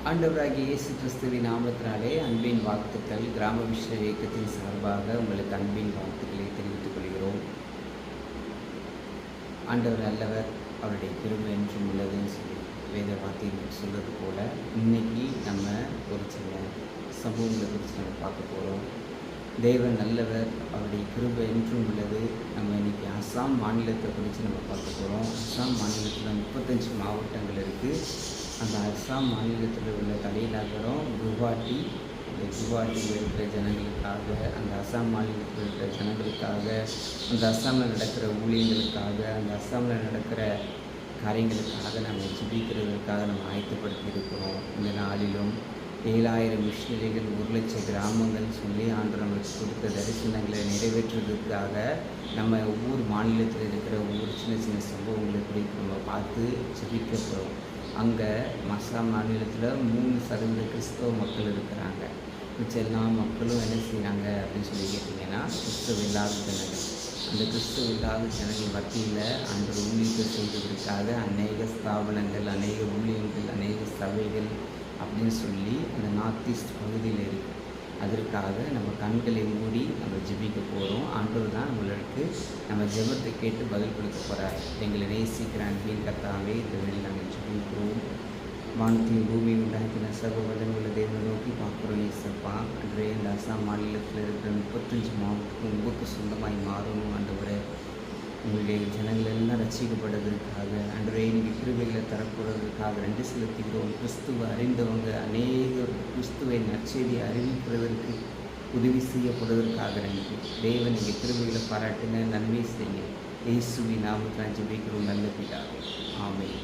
ஆண்டவராகிய இயேசு கிறிஸ்துவின் நாமத்தினாலே அன்பின் வாழ்த்துக்கள். கிராம விஷய இயக்கத்தின் சார்பாக உங்களுக்கு அன்பின் வாழ்த்துக்களை தெரிவித்துக் கொள்கிறோம். ஆண்டவர் நல்லவர், அவருடைய கிருபை என்றும் உள்ளதுன்னு சொல்லி வேத வார்த்தையில் சொல்வது போல, இன்னைக்கு நம்ம ஒரு சின்ன சம்பவங்களை குறித்து நம்ம பார்க்க போகிறோம். தேவன் நல்லவர், அவருடைய கிருபை என்றும் உள்ளது. நம்ம இன்னைக்கு அஸ்ஸாம் மாநிலத்தை குறித்து நம்ம பார்க்க போகிறோம். அஸ்ஸாம் மாநிலத்தில் 35 மாவட்டங்கள் இருக்குது. அந்த அஸ்ஸாம் மாநிலத்தில் உள்ள தலைநகரம் குவாஹாட்டி. அந்த குவாஹாட்டியில் இருக்கிற ஜனங்களுக்காக, அந்த அஸ்ஸாம் மாநிலத்தில் இருக்கிற ஜனங்களுக்காக, அந்த அஸ்ஸாமில் நடக்கிற ஊழியர்களுக்காக, அந்த அஸ்ஸாமில் நடக்கிற காரியங்களுக்காக நம்ம ஜெபிக்கிறதுக்காக நம்ம ஆயத்தப்படுத்தி இருக்கிறோம். இந்த நாளிலும் 7000 மிஷினரிகள், 1,00,000 கிராமங்கள் சொல்லி ஆண்டவர் நம்மளுக்கு கொடுத்த தரிசனங்களை நிறைவேற்றுவதற்காக நம்ம ஒவ்வொரு மாநிலத்தில் இருக்கிற ஒவ்வொரு சின்ன சின்ன சம்பவங்களை குறித்து நம்ம பார்த்து ஜெபிக்க போகிறோம். அங்கே அஸ்ஸாம் மாநிலத்தில் 3% கிறிஸ்தவ மக்கள் இருக்கிறாங்க. மிச்சம் எல்லா மக்களும் என்ன செய்கிறாங்க அப்படின்னு சொல்லி கேட்டிங்கன்னா, கிறிஸ்தவ இல்லாத ஜனங்கள். அந்த கிறிஸ்தவ இல்லாத ஜனங்கள் மத்தியில் ஆண்டவர் ஊழியத்தை செய்வதற்காக அநேக ஸ்தாபனங்கள், அநேக ஊழியங்கள், அநேக சபைகள் அப்படின்னு சொல்லி அந்த நார்த் ஈஸ்ட் பகுதியில் இருக்குது. அதற்காக நம்ம கண்களை மூடி நம்ம ஜெபிக்க போகிறோம். ஆண்டவர் தான் நம்மளுக்கு நம்ம ஜெபத்தை கேட்டு பதில் கொடுக்க போகிறார். எங்களை நேசிக்கிற அன்பின் கர்த்தாவே, இந்த வேளையில் நாங்கள் ஜெபிக்கிறோம். வானத்தையும் பூமியும் உண்டாக்கின சர்வ வல்லமையுள்ள தேவனை நோக்கி பார்க்குறோம். ஏசப்பா, அன்றே இந்த அஸ்ஸாம் மாநிலத்தில் இருக்கிற 35 மாவட்டத்துக்கும் உங்களுக்கு சொந்தமாய் மாறணும். ஆண்டவரே, உங்களுடைய ஜனங்கள் எல்லாம் ரசிக்கப்படுவதற்காக, அன்றே நீங்கள் கிருபைகளை தரப்படுவதற்காக நன்றி செலுத்துகிறோம். கிறிஸ்துவை அறிந்தவங்க அநேகர் கிறிஸ்துவை நற்செய்தியை அறிவிக்கிறதற்கு உதவி செய்யப்படுவதற்காக நன்றி. தேவன் நீங்கள் கிருபைகளை பாராட்டுங்க, நன்மை செய்யுங்க. இயேசுவின் நாமத்தில் ஜெபிக்கிறோம் நல்ல பிதாவே. ஆமென்.